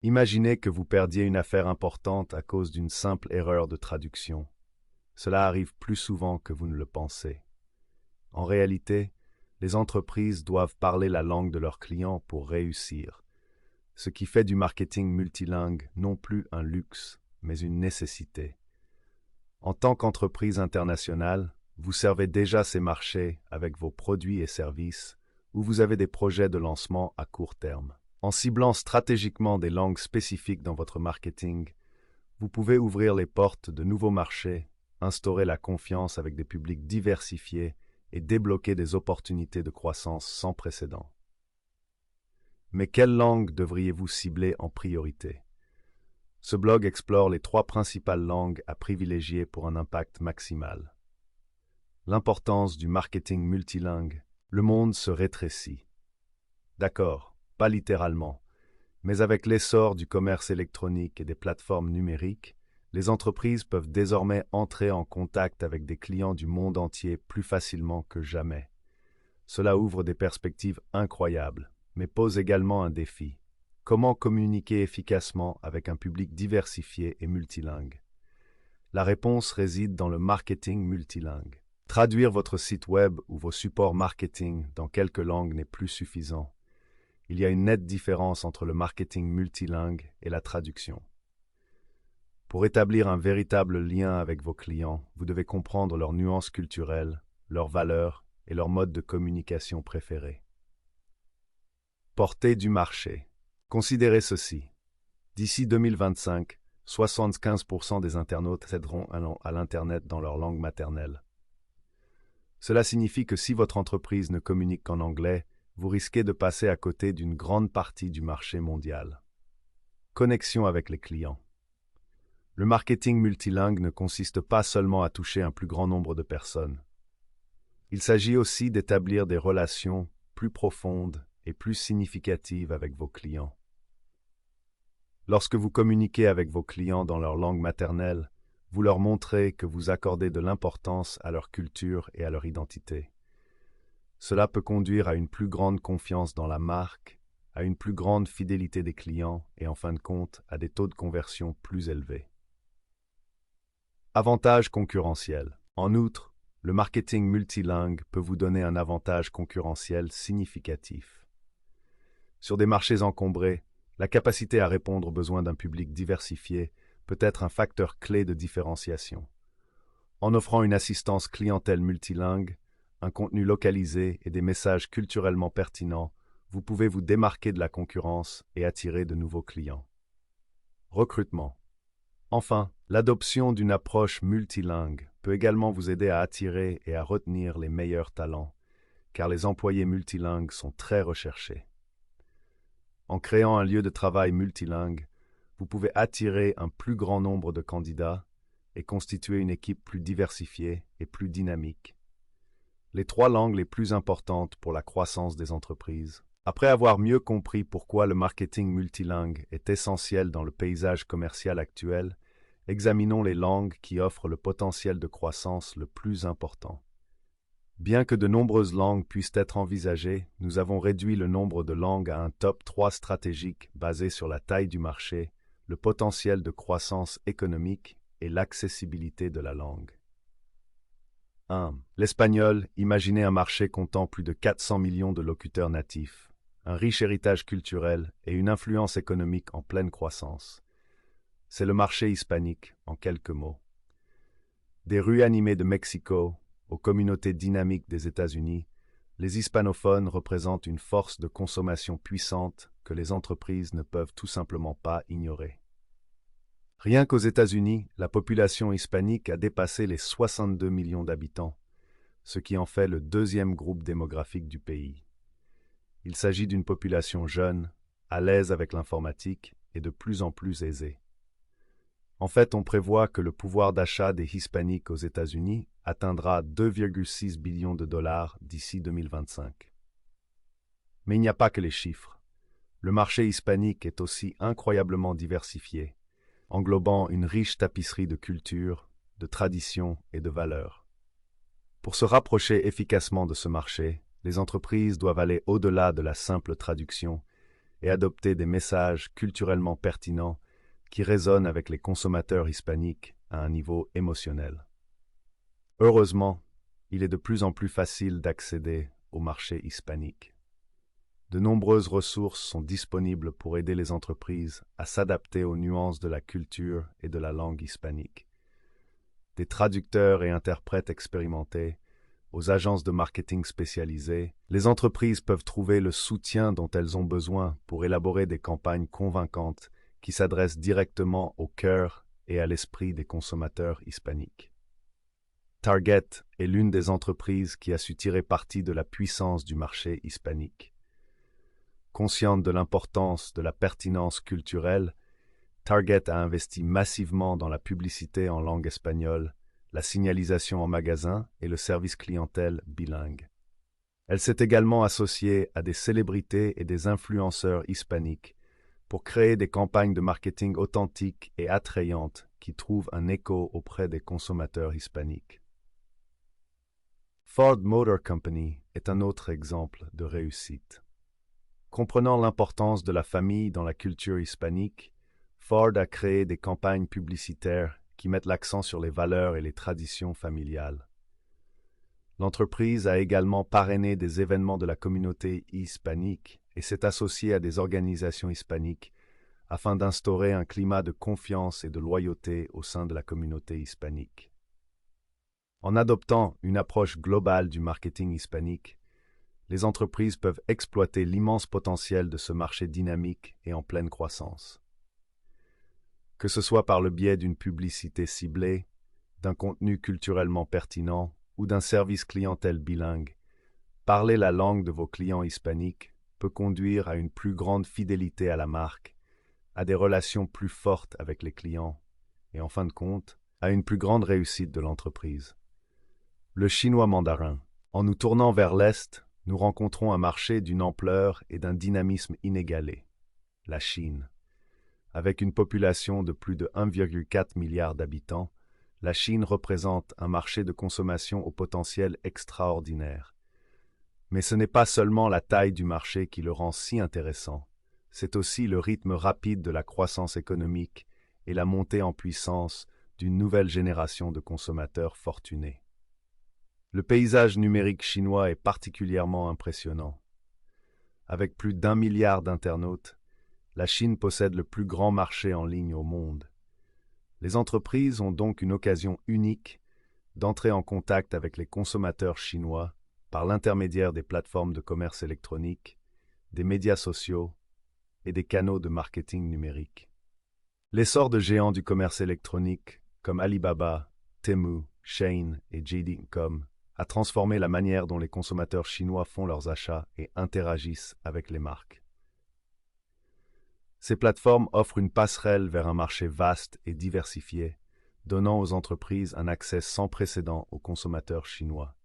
Imaginez que vous perdiez une affaire importante à cause d'une simple erreur de traduction. Cela arrive plus souvent que vous ne le pensez. En réalité, les entreprises doivent parler la langue de leurs clients pour réussir, ce qui fait du marketing multilingue non plus un luxe, mais une nécessité. En tant qu'entreprise internationale, vous servez déjà ces marchés avec vos produits et services ou vous avez des projets de lancement à court terme. En ciblant stratégiquement des langues spécifiques dans votre marketing, vous pouvez ouvrir les portes de nouveaux marchés, instaurer la confiance avec des publics diversifiés et débloquer des opportunités de croissance sans précédent. Mais quelle langue devriez-vous cibler en priorité? Ce blog explore les 3 principales langues à privilégier pour un impact maximal. L'importance du marketing multilingue. Le monde se rétrécit. D'accord, pas littéralement, mais avec l'essor du commerce électronique et des plateformes numériques, les entreprises peuvent désormais entrer en contact avec des clients du monde entier plus facilement que jamais. Cela ouvre des perspectives incroyables, mais pose également un défi. Comment communiquer efficacement avec un public diversifié et multilingue? La réponse réside dans le marketing multilingue. Traduire votre site web ou vos supports marketing dans quelques langues n'est plus suffisant. Il y a une nette différence entre le marketing multilingue et la traduction. Pour établir un véritable lien avec vos clients, vous devez comprendre leurs nuances culturelles, leurs valeurs et leurs modes de communication préférés. Portée du marché. Considérez ceci. D'ici 2025, 75% des internautes accéderont à l'Internet dans leur langue maternelle. Cela signifie que si votre entreprise ne communique qu'en anglais, vous risquez de passer à côté d'une grande partie du marché mondial. Connexion avec les clients. Le marketing multilingue ne consiste pas seulement à toucher un plus grand nombre de personnes. Il s'agit aussi d'établir des relations plus profondes et plus significatives avec vos clients. Lorsque vous communiquez avec vos clients dans leur langue maternelle, vous leur montrez que vous accordez de l'importance à leur culture et à leur identité. Cela peut conduire à une plus grande confiance dans la marque, à une plus grande fidélité des clients et en fin de compte à des taux de conversion plus élevés. Avantages concurrentiels. En outre, le marketing multilingue peut vous donner un avantage concurrentiel significatif. Sur des marchés encombrés, la capacité à répondre aux besoins d'un public diversifié peut être un facteur clé de différenciation. En offrant une assistance clientèle multilingue, un contenu localisé et des messages culturellement pertinents, vous pouvez vous démarquer de la concurrence et attirer de nouveaux clients. Recrutement. Enfin, l'adoption d'une approche multilingue peut également vous aider à attirer et à retenir les meilleurs talents, car les employés multilingues sont très recherchés. En créant un lieu de travail multilingue, vous pouvez attirer un plus grand nombre de candidats et constituer une équipe plus diversifiée et plus dynamique. Les 3 langues les plus importantes pour la croissance des entreprises. Après avoir mieux compris pourquoi le marketing multilingue est essentiel dans le paysage commercial actuel, examinons les langues qui offrent le potentiel de croissance le plus important. Bien que de nombreuses langues puissent être envisagées, nous avons réduit le nombre de langues à un top 3 stratégique basé sur la taille du marché, le potentiel de croissance économique et l'accessibilité de la langue. 1. L'espagnol, imaginez un marché comptant plus de 400 millions de locuteurs natifs, un riche héritage culturel et une influence économique en pleine croissance. C'est le marché hispanique, en quelques mots. Des rues animées de Mexico aux communautés dynamiques des États-Unis, les hispanophones représentent une force de consommation puissante que les entreprises ne peuvent tout simplement pas ignorer. Rien qu'aux États-Unis, la population hispanique a dépassé les 62 millions d'habitants, ce qui en fait le 2e groupe démographique du pays. Il s'agit d'une population jeune, à l'aise avec l'informatique et de plus en plus aisée. En fait, on prévoit que le pouvoir d'achat des hispaniques aux États-Unis atteindra 2,6 billions de dollars d'ici 2025. Mais il n'y a pas que les chiffres. Le marché hispanique est aussi incroyablement diversifié, englobant une riche tapisserie de culture, de traditions et de valeurs. Pour se rapprocher efficacement de ce marché, les entreprises doivent aller au-delà de la simple traduction et adopter des messages culturellement pertinents qui résonnent avec les consommateurs hispaniques à un niveau émotionnel. Heureusement, il est de plus en plus facile d'accéder au marché hispanique. De nombreuses ressources sont disponibles pour aider les entreprises à s'adapter aux nuances de la culture et de la langue hispanique. Des traducteurs et interprètes expérimentés, aux agences de marketing spécialisées, les entreprises peuvent trouver le soutien dont elles ont besoin pour élaborer des campagnes convaincantes qui s'adressent directement au cœur et à l'esprit des consommateurs hispaniques. Target est l'une des entreprises qui a su tirer parti de la puissance du marché hispanique. Consciente de l'importance de la pertinence culturelle, Target a investi massivement dans la publicité en langue espagnole, la signalisation en magasin et le service clientèle bilingue. Elle s'est également associée à des célébrités et des influenceurs hispaniques pour créer des campagnes de marketing authentiques et attrayantes qui trouvent un écho auprès des consommateurs hispaniques. Ford Motor Company est un autre exemple de réussite. Comprenant l'importance de la famille dans la culture hispanique, Ford a créé des campagnes publicitaires qui mettent l'accent sur les valeurs et les traditions familiales. L'entreprise a également parrainé des événements de la communauté hispanique et s'est associée à des organisations hispaniques afin d'instaurer un climat de confiance et de loyauté au sein de la communauté hispanique. En adoptant une approche globale du marketing hispanique, les entreprises peuvent exploiter l'immense potentiel de ce marché dynamique et en pleine croissance. Que ce soit par le biais d'une publicité ciblée, d'un contenu culturellement pertinent ou d'un service clientèle bilingue, parler la langue de vos clients hispaniques peut conduire à une plus grande fidélité à la marque, à des relations plus fortes avec les clients et, en fin de compte, à une plus grande réussite de l'entreprise. Le chinois mandarin. En nous tournant vers l'Est, nous rencontrons un marché d'une ampleur et d'un dynamisme inégalés, la Chine. Avec une population de plus de 1,4 milliard d'habitants, la Chine représente un marché de consommation au potentiel extraordinaire. Mais ce n'est pas seulement la taille du marché qui le rend si intéressant, c'est aussi le rythme rapide de la croissance économique et la montée en puissance d'une nouvelle génération de consommateurs fortunés. Le paysage numérique chinois est particulièrement impressionnant. Avec plus d'1 milliard d'internautes, la Chine possède le plus grand marché en ligne au monde. Les entreprises ont donc une occasion unique d'entrer en contact avec les consommateurs chinois par l'intermédiaire des plateformes de commerce électronique, des médias sociaux et des canaux de marketing numérique. L'essor de géants du commerce électronique comme Alibaba, Temu, Shein et JD.com a transformé la manière dont les consommateurs chinois font leurs achats et interagissent avec les marques. Ces plateformes offrent une passerelle vers un marché vaste et diversifié, donnant aux entreprises un accès sans précédent aux consommateurs chinois.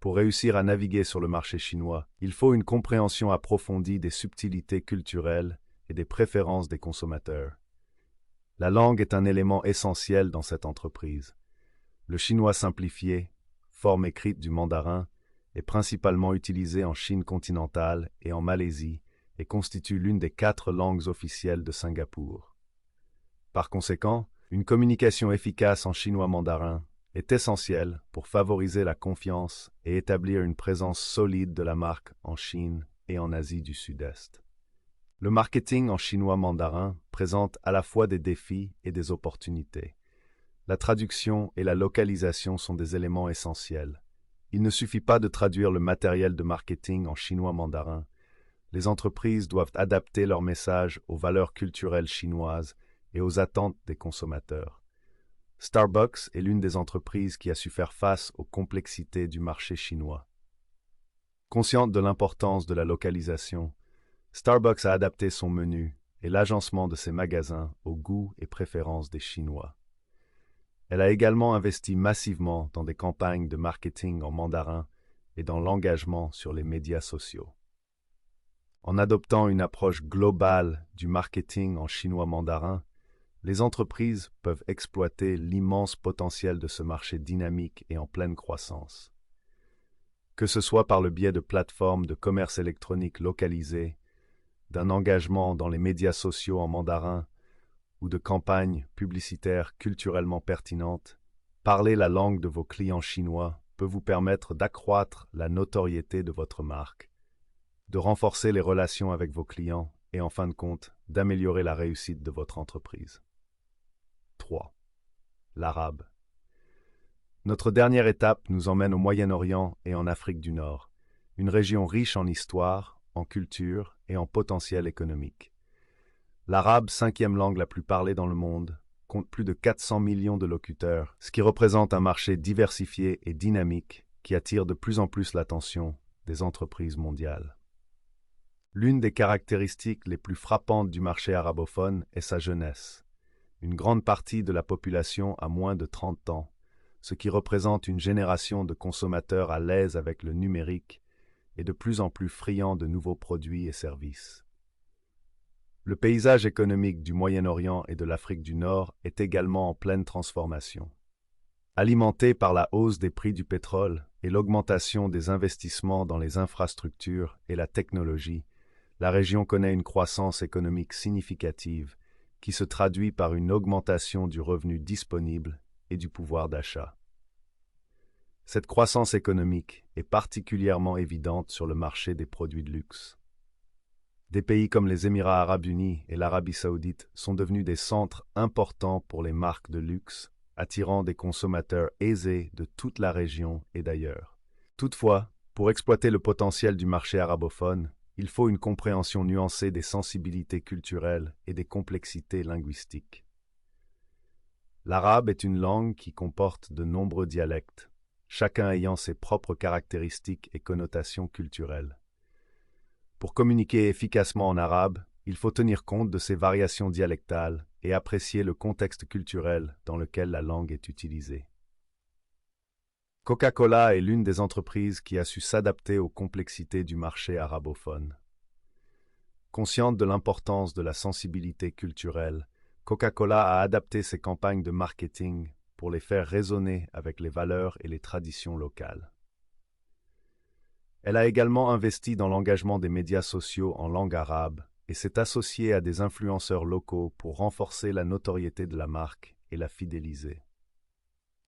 Pour réussir à naviguer sur le marché chinois, il faut une compréhension approfondie des subtilités culturelles et des préférences des consommateurs. La langue est un élément essentiel dans cette entreprise. Le chinois simplifié, forme écrite du mandarin, est principalement utilisé en Chine continentale et en Malaisie et constitue l'une des 4 langues officielles de Singapour. Par conséquent, une communication efficace en chinois mandarin est essentielle pour favoriser la confiance et établir une présence solide de la marque en Chine et en Asie du Sud-Est. Le marketing en chinois mandarin présente à la fois des défis et des opportunités. La traduction et la localisation sont des éléments essentiels. Il ne suffit pas de traduire le matériel de marketing en chinois mandarin. Les entreprises doivent adapter leur message aux valeurs culturelles chinoises et aux attentes des consommateurs. Starbucks est l'une des entreprises qui a su faire face aux complexités du marché chinois. Consciente de l'importance de la localisation, Starbucks a adapté son menu et l'agencement de ses magasins aux goûts et préférences des Chinois. Elle a également investi massivement dans des campagnes de marketing en mandarin et dans l'engagement sur les médias sociaux. En adoptant une approche globale du marketing en chinois mandarin, les entreprises peuvent exploiter l'immense potentiel de ce marché dynamique et en pleine croissance. Que ce soit par le biais de plateformes de commerce électronique localisées, d'un engagement dans les médias sociaux en mandarin ou de campagnes publicitaires culturellement pertinentes, parler la langue de vos clients chinois peut vous permettre d'accroître la notoriété de votre marque, de renforcer les relations avec vos clients et en fin de compte, d'améliorer la réussite de votre entreprise. 3. L'arabe. Notre dernière étape nous emmène au Moyen-Orient et en Afrique du Nord, une région riche en histoire, en culture et en potentiel économique. L'arabe, cinquième langue la plus parlée dans le monde, compte plus de 400 millions de locuteurs, ce qui représente un marché diversifié et dynamique qui attire de plus en plus l'attention des entreprises mondiales. L'une des caractéristiques les plus frappantes du marché arabophone est sa jeunesse. Une grande partie de la population a moins de 30 ans, ce qui représente une génération de consommateurs à l'aise avec le numérique et de plus en plus friands de nouveaux produits et services. Le paysage économique du Moyen-Orient et de l'Afrique du Nord est également en pleine transformation. Alimenté par la hausse des prix du pétrole et l'augmentation des investissements dans les infrastructures et la technologie, la région connaît une croissance économique significative qui se traduit par une augmentation du revenu disponible et du pouvoir d'achat. Cette croissance économique est particulièrement évidente sur le marché des produits de luxe. Des pays comme les Émirats arabes unis et l'Arabie saoudite sont devenus des centres importants pour les marques de luxe, attirant des consommateurs aisés de toute la région et d'ailleurs. Toutefois, pour exploiter le potentiel du marché arabophone, il faut une compréhension nuancée des sensibilités culturelles et des complexités linguistiques. L'arabe est une langue qui comporte de nombreux dialectes, chacun ayant ses propres caractéristiques et connotations culturelles. Pour communiquer efficacement en arabe, il faut tenir compte de ces variations dialectales et apprécier le contexte culturel dans lequel la langue est utilisée. Coca-Cola est l'une des entreprises qui a su s'adapter aux complexités du marché arabophone. Consciente de l'importance de la sensibilité culturelle, Coca-Cola a adapté ses campagnes de marketing pour les faire résonner avec les valeurs et les traditions locales. Elle a également investi dans l'engagement des médias sociaux en langue arabe et s'est associée à des influenceurs locaux pour renforcer la notoriété de la marque et la fidéliser.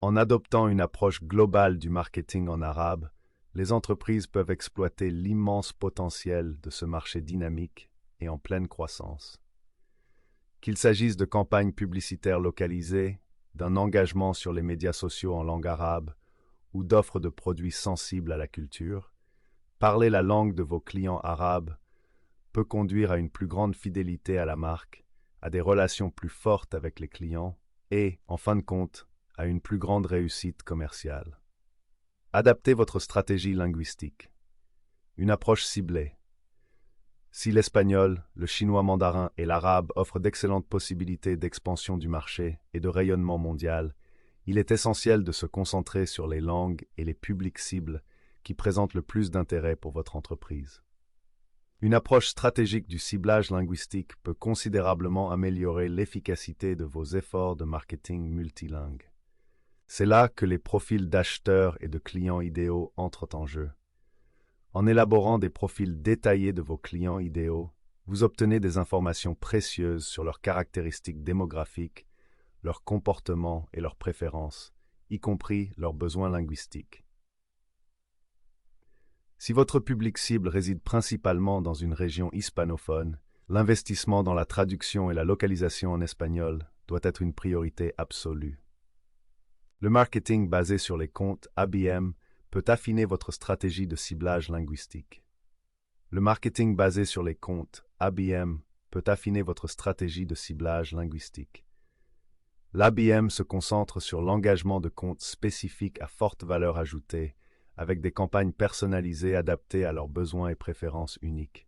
En adoptant une approche globale du marketing en arabe, les entreprises peuvent exploiter l'immense potentiel de ce marché dynamique et en pleine croissance. Qu'il s'agisse de campagnes publicitaires localisées, d'un engagement sur les médias sociaux en langue arabe ou d'offres de produits sensibles à la culture, parler la langue de vos clients arabes peut conduire à une plus grande fidélité à la marque, à des relations plus fortes avec les clients et, en fin de compte, à une plus grande réussite commerciale. Adaptez votre stratégie linguistique. Une approche ciblée. Si l'espagnol, le chinois mandarin et l'arabe offrent d'excellentes possibilités d'expansion du marché et de rayonnement mondial, il est essentiel de se concentrer sur les langues et les publics cibles qui présentent le plus d'intérêt pour votre entreprise. Une approche stratégique du ciblage linguistique peut considérablement améliorer l'efficacité de vos efforts de marketing multilingue. C'est là que les profils d'acheteurs et de clients idéaux entrent en jeu. En élaborant des profils détaillés de vos clients idéaux, vous obtenez des informations précieuses sur leurs caractéristiques démographiques, leurs comportements et leurs préférences, y compris leurs besoins linguistiques. Si votre public cible réside principalement dans une région hispanophone, l'investissement dans la traduction et la localisation en espagnol doit être une priorité absolue. Le marketing basé sur les comptes ABM peut affiner votre stratégie de ciblage linguistique. Le marketing basé sur les comptes ABM peut affiner votre stratégie de ciblage linguistique. L'ABM se concentre sur l'engagement de comptes spécifiques à forte valeur ajoutée, avec des campagnes personnalisées adaptées à leurs besoins et préférences uniques.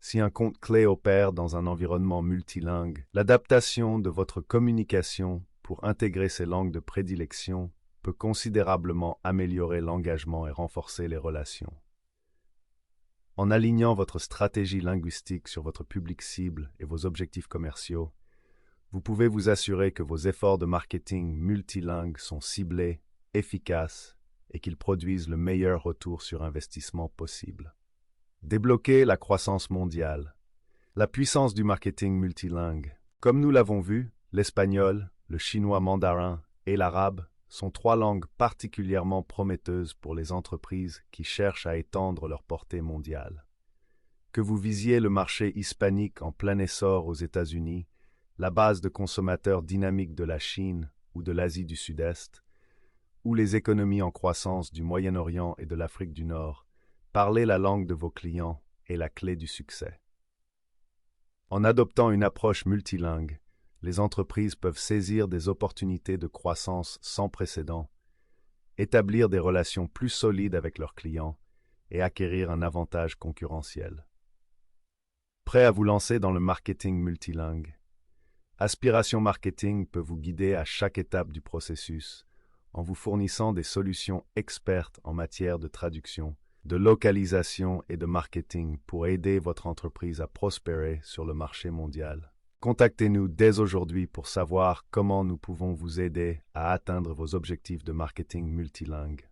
Si un compte clé opère dans un environnement multilingue, l'adaptation de votre communication pour intégrer ces langues de prédilection peut considérablement améliorer l'engagement et renforcer les relations. En alignant votre stratégie linguistique sur votre public cible et vos objectifs commerciaux, vous pouvez vous assurer que vos efforts de marketing multilingue sont ciblés, efficaces et qu'ils produisent le meilleur retour sur investissement possible. Débloquer la croissance mondiale. La puissance du marketing multilingue. Comme nous l'avons vu, l'espagnol, le chinois mandarin et l'arabe sont trois langues particulièrement prometteuses pour les entreprises qui cherchent à étendre leur portée mondiale. Que vous visiez le marché hispanique en plein essor aux États-Unis, la base de consommateurs dynamique de la Chine ou de l'Asie du Sud-Est, ou les économies en croissance du Moyen-Orient et de l'Afrique du Nord, parler la langue de vos clients est la clé du succès. En adoptant une approche multilingue, les entreprises peuvent saisir des opportunités de croissance sans précédent, établir des relations plus solides avec leurs clients et acquérir un avantage concurrentiel. Prêt à vous lancer dans le marketing multilingue? Aspiration Marketing peut vous guider à chaque étape du processus en vous fournissant des solutions expertes en matière de traduction, de localisation et de marketing pour aider votre entreprise à prospérer sur le marché mondial. Contactez-nous dès aujourd'hui pour savoir comment nous pouvons vous aider à atteindre vos objectifs de marketing multilingue.